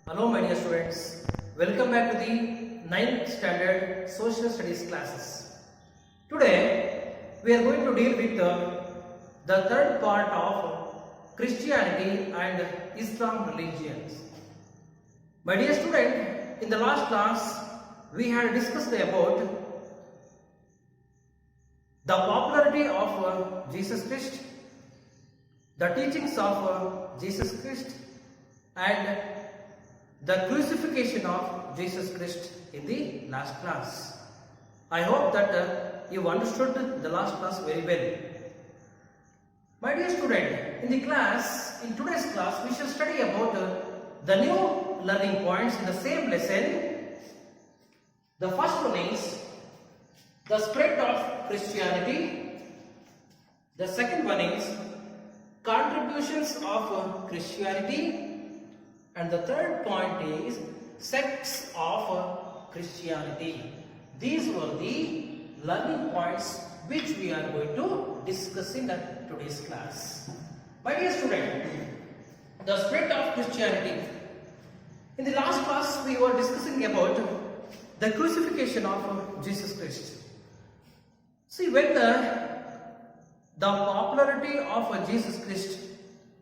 Hello my dear students, welcome back to the 9th standard social studies classes. Today we are going to deal with the third part of Christianity and Islam religions. My dear student, in the last class we had discussed about the popularity of Jesus Christ, the teachings of Jesus Christ and the crucifixion of Jesus Christ in the last class. I hope that you understood the last class very well. My dear student, in today's class, we shall study about the new learning points in the same lesson. The first one is the spread of Christianity. The second one is contributions of Christianity. And the third point is sects of Christianity. These were the learning points which we are going to discuss in today's class. My dear student, the spread of Christianity. In the last class we were discussing about the crucifixion of Jesus Christ. See, when the popularity of Jesus Christ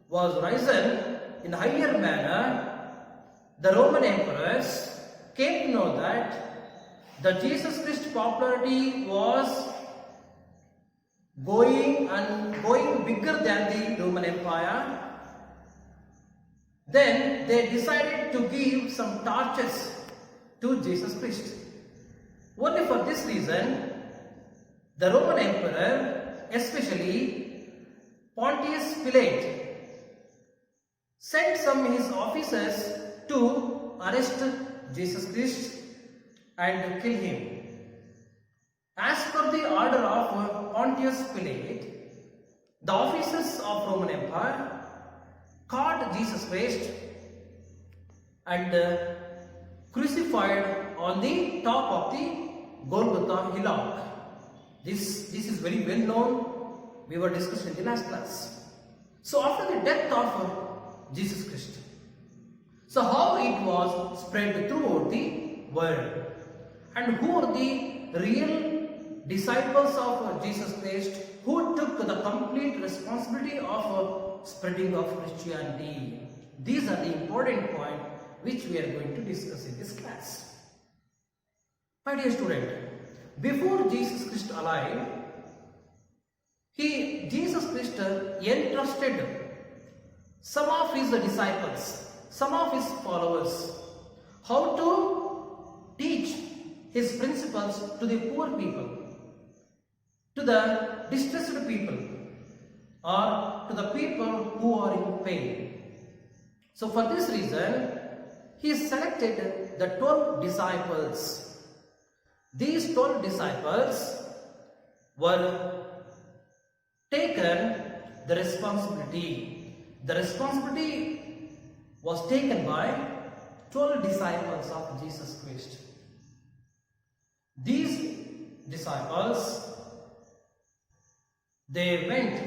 was risen in a higher manner, the Roman emperors came to know that the Jesus Christ popularity was going bigger than the Roman Empire. Then they decided to give some torches to Jesus Christ. Only for this reason, the Roman emperor, especially Pontius Pilate, sent some of his officers to arrest Jesus Christ and kill him. As per the order of Pontius Pilate, the officers of Roman Empire caught Jesus Christ and crucified on the top of the Golgotha hillock. This is very well known. We were discussing in the last class. So after the death of Jesus Christ, so how it was spread throughout the world, and who are the real disciples of Jesus Christ who took the complete responsibility of spreading of Christianity? These are the important points which we are going to discuss in this class. My dear student, before Jesus Christ alive, Jesus Christ entrusted some of his disciples, some of his followers, how to teach his principles to the poor people, to the distressed people, or to the people who are in pain. So for this reason, he selected the 12 disciples. These 12 disciples were taken the responsibility. The responsibility was taken by 12 disciples of Jesus Christ. These disciples, they went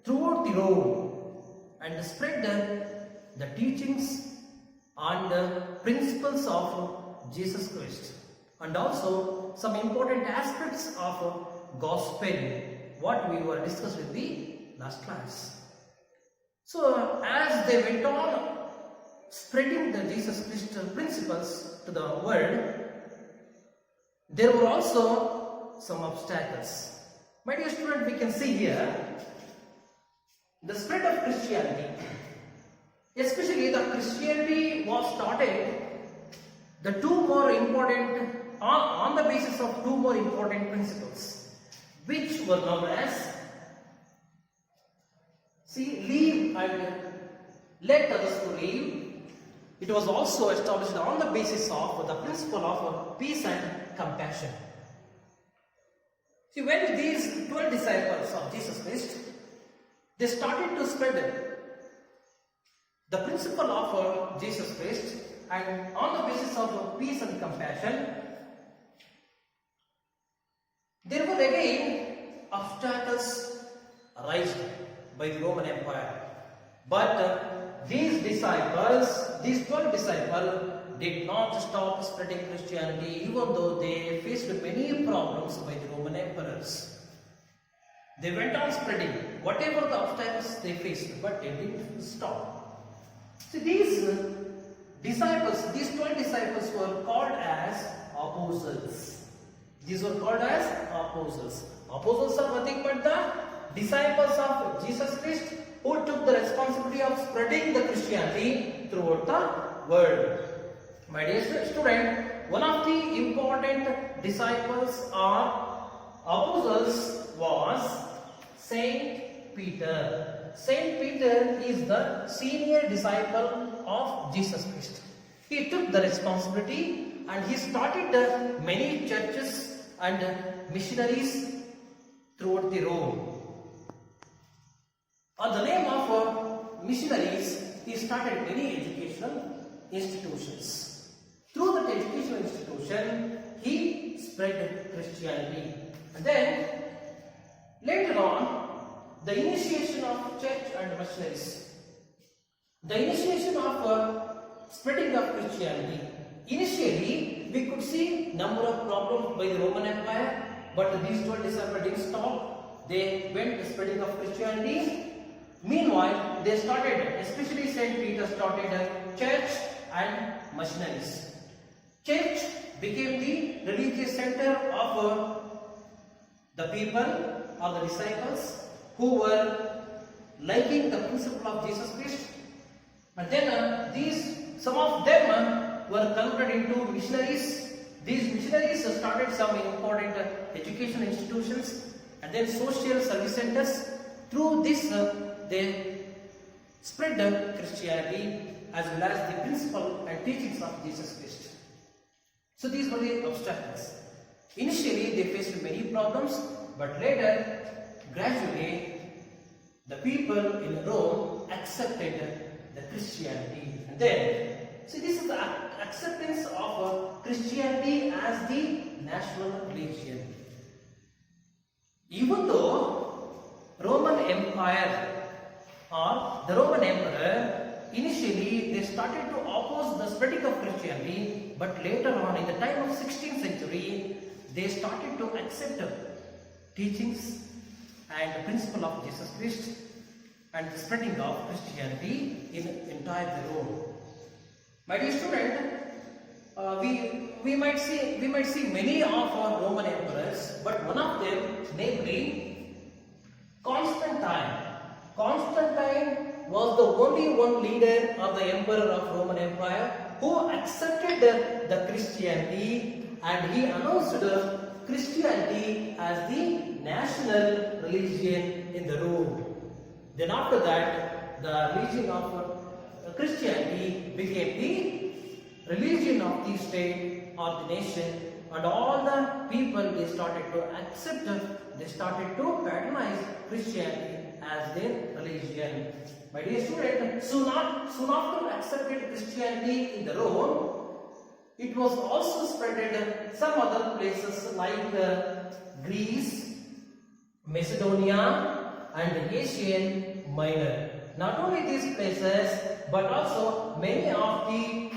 throughout the road and spread the teachings and the principles of Jesus Christ, and also some important aspects of gospel, what we were discussing in the last class. So as they went on spreading the Jesus Christ principles to the world, there were also some obstacles. My dear student, we can see here the spread of Christianity. Especially the Christianity was started on the basis of two more important principles, which were known as leave and let others to leave. It was also established on the basis of the principle of peace and compassion. See, when these 12 disciples of Jesus Christ, they started to spread the principle of Jesus Christ, and on the basis of peace and compassion, there were again obstacles raised by the Roman Empire. But these disciples, these 12 disciples, did not stop spreading Christianity even though they faced many problems by the Roman emperors. They went on spreading whatever the obstacles they faced, but they didn't stop. See, these disciples, these 12 disciples were called as apostles. These were called as apostles. Apostles are nothing but the disciples of Jesus Christ who took the responsibility of spreading the Christianity throughout the world. My dear student, one of the important disciples or apostles was Saint Peter. Saint Peter is the senior disciple of Jesus Christ. He took the responsibility and he started many churches and missionaries throughout the Rome. On the name of missionaries, he started many educational institutions. Through that educational institution, he spread Christianity. And then, later on, the initiation of church and missionaries. The initiation of spreading of Christianity. Initially, we could see number of problems by the Roman Empire, but these 12 disciples didn't stop. They went spreading of Christianity. Meanwhile, they started, especially Saint Peter started a church and missionaries. Church became the religious center of the people or the disciples who were liking the principle of Jesus Christ. And then some of them were converted into missionaries. These missionaries started some important education institutions and then social service centers. Through this, they spread the Christianity as well as the principle and teachings of Jesus Christ. So these were the obstacles. Initially, they faced many problems, but later, gradually, the people in Rome accepted the Christianity. And then, see, this is the acceptance of Christianity as the national religion. Even though Roman Empire or the Roman Emperor, initially they started to oppose the spreading of Christianity, but later on in the time of 16th century, they started to accept teachings and the principle of Jesus Christ and the spreading of Christianity in entire Rome. My dear student, we might see many of our Roman emperors, but one of them, namely Constantine. Constantine was the only one leader or the emperor of Roman Empire who accepted the Christianity, and he announced Christianity as the national religion in the Rome. Then after that, the religion of Christianity became the religion of the state or the nation, and all the people, they started to accept, they started to patronize Christianity as their religion. My dear student, soon after accepted Christianity in the Rome, it was also spread in some other places like Greece, Macedonia and Asian Minor. Not only these places, but also many of the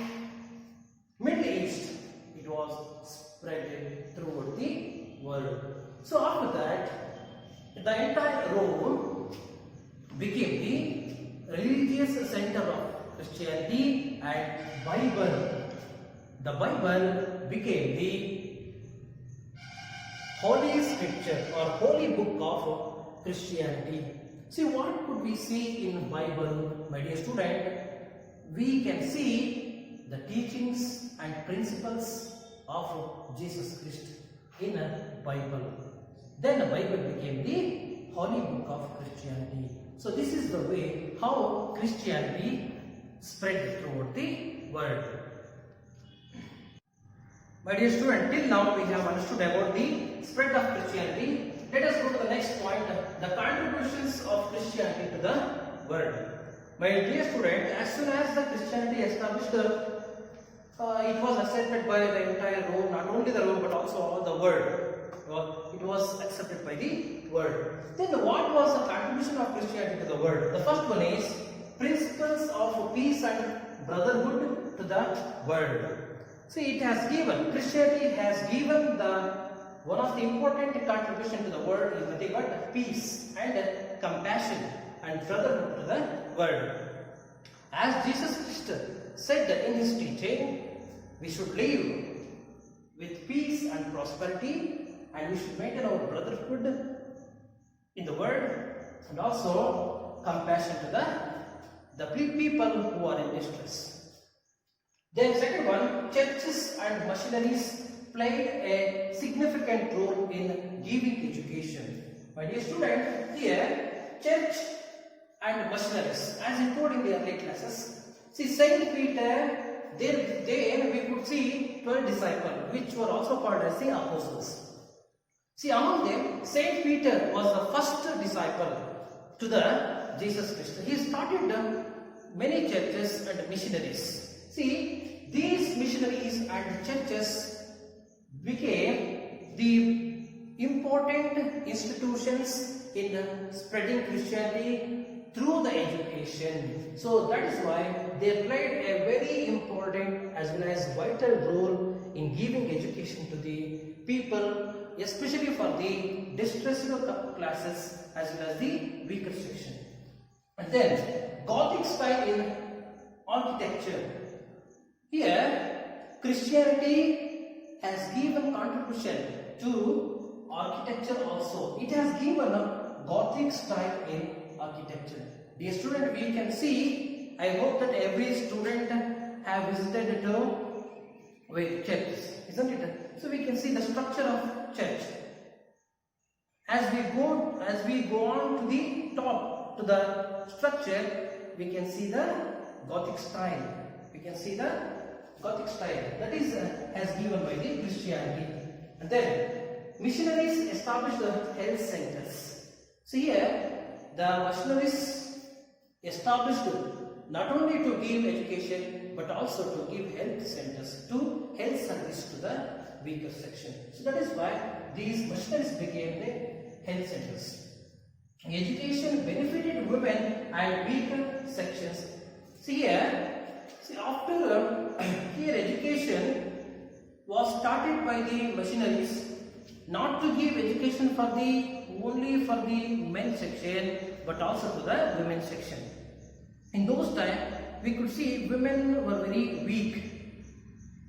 Middle East, it was spread throughout the world. So after that, the entire Rome became the religious center of Christianity, and the Bible became the holy scripture or holy book of Christianity. See, what could we see in Bible, my dear student? We can see the teachings and principles of Jesus Christ in a Bible. Then the Bible became the holy book of Christianity. So this is the way how Christianity spread throughout the world. My dear student, till now we have understood about the spread of Christianity. Let us go to the next point, the contributions of Christianity to the world. My dear student, as soon as the Christianity established, it was accepted by the entire Rome, not only the Rome but also all the world. It was accepted by the world. Then what was the contribution of Christianity to the world? The first one is principles of peace and brotherhood to the world. See, it has given, Christianity has given one of the important contribution to the world is nothing but peace and compassion and brotherhood to the world. As Jesus Christ said in his teaching, we should live with peace and prosperity, and we should maintain our brotherhood in the world, and also compassion to the people who are in distress. Then second one, churches and missionaries played a significant role in giving education. My dear student, here church and missionaries, as I told in the early classes, see Saint Peter, there we could see 12 disciples, which were also called as the apostles. See, among them, Saint Peter was the first disciple to the Jesus Christ. He started many churches and missionaries. See, these missionaries and churches became the important institutions in spreading Christianity through the education. So that is why they played a very important as well as vital role in giving education to the people, especially for the distressed classes as well as the weaker section. And then Gothic style in architecture. Here Christianity has given contribution to architecture also. It has given a Gothic style in architecture. Dear student, we can see, I hope that every student have visited to churches, isn't it? So we can see the structure of church. As we go on to the top to the structure, we can see the Gothic style. We can see the Gothic style that is as given by the Christianity. And then missionaries established the health centers. See here, the missionaries established not only to give education but also to give health centers, to health service to the weaker section. So that is why these missionaries became the health centers. Education benefited women and weaker sections. See here, after here education was started by the missionaries, not to give education for only for the men section but also to the women section. In those times we could see women were very weak.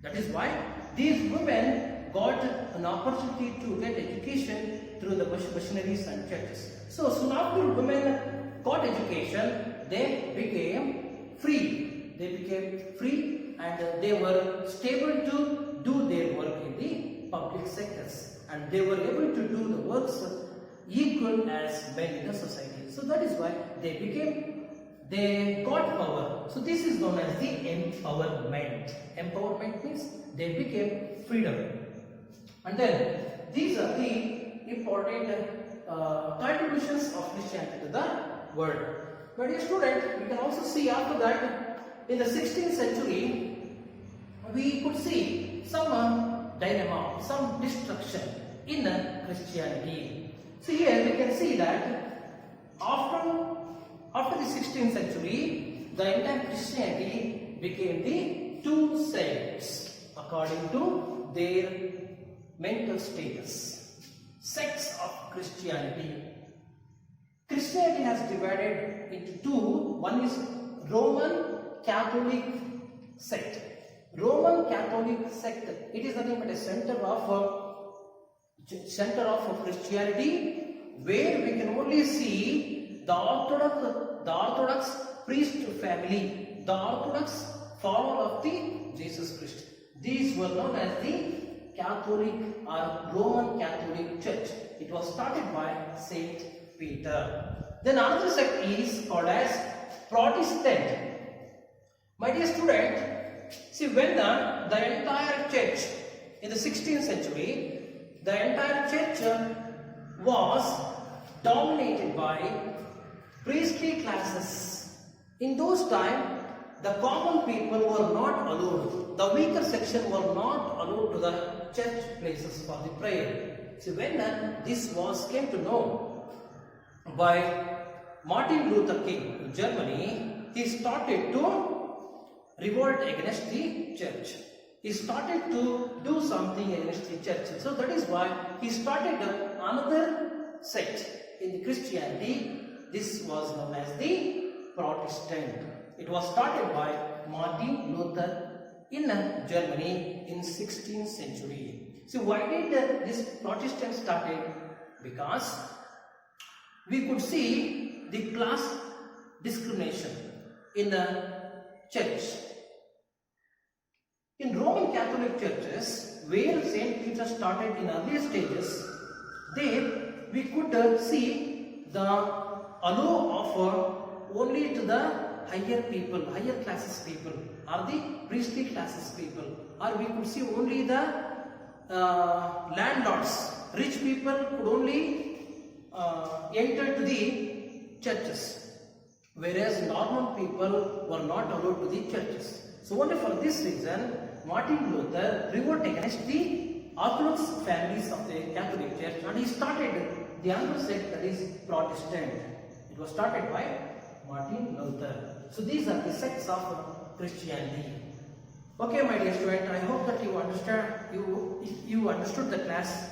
That is why these women got an opportunity to get education through the missionaries and churches. So soon after women got education, they became free. They became free and they were stable to do their work in the public sectors, and they were able to do the works equal as men in the society. So that is why they got power. So this is known as the empowerment. Empowerment means they became freedom. And then these are the important contributions of Christianity to the world. My dear student, we can also see after that in the 16th century we could see some dilemma, some destruction in Christianity. So here we can see that after the 16th century, the entire Christianity became the two sects according to their mental status. Sects of Christianity. Christianity has divided into two. One is Roman Catholic sect. Roman Catholic sect, it is nothing but a center of Christianity, where we can only see the Orthodox priest family, the Orthodox follower of the Jesus Christ. These were known as the Catholic or Roman Catholic Church. It was started by Saint Peter. Then another sect is called as Protestant. My dear student, see, when the entire church in the 16th century, the entire church was dominated by priestly classes. In those times, the common people were not allowed. The weaker section were not allowed to the church places for the prayer. See, when this came to know by Martin Luther King in Germany, he started to revolt against the church. He started to do something against the church. So that is why he started another sect in the Christianity. This was known as the Protestant. It was started by Martin Luther in Germany in 16th century. So why did this Protestant started? Because we could see the class discrimination in the church. In Roman Catholic churches, where Saint Peter started in earlier stages, there we could see the allow of only to the higher people, higher classes people, or the priestly classes people, or we could see only the landlords, rich people could only enter to the churches, whereas normal people were not allowed to the churches. So only for this reason, Martin Luther revolted against the Orthodox families of the Catholic Church, and he started the other sect, that is Protestant. It was started by Martin Luther. So these are the sects of Christianity. Okay, my dear student, I hope that you understood the class.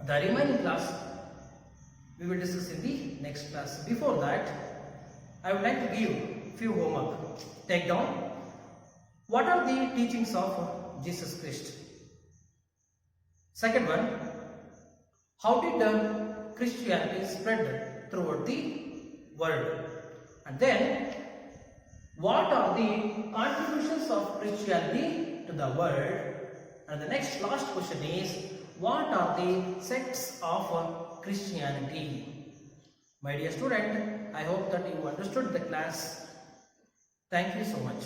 The remaining class we will discuss in the next class. Before that, I would like to give few homework. Take down. What are the teachings of Jesus Christ? Second one, how did Christianity spread throughout the world? And then, what are the contributions of Christianity to the world? And the next last question is, what are the sects of Christianity? My dear student, I hope that you understood the class. Thank you so much.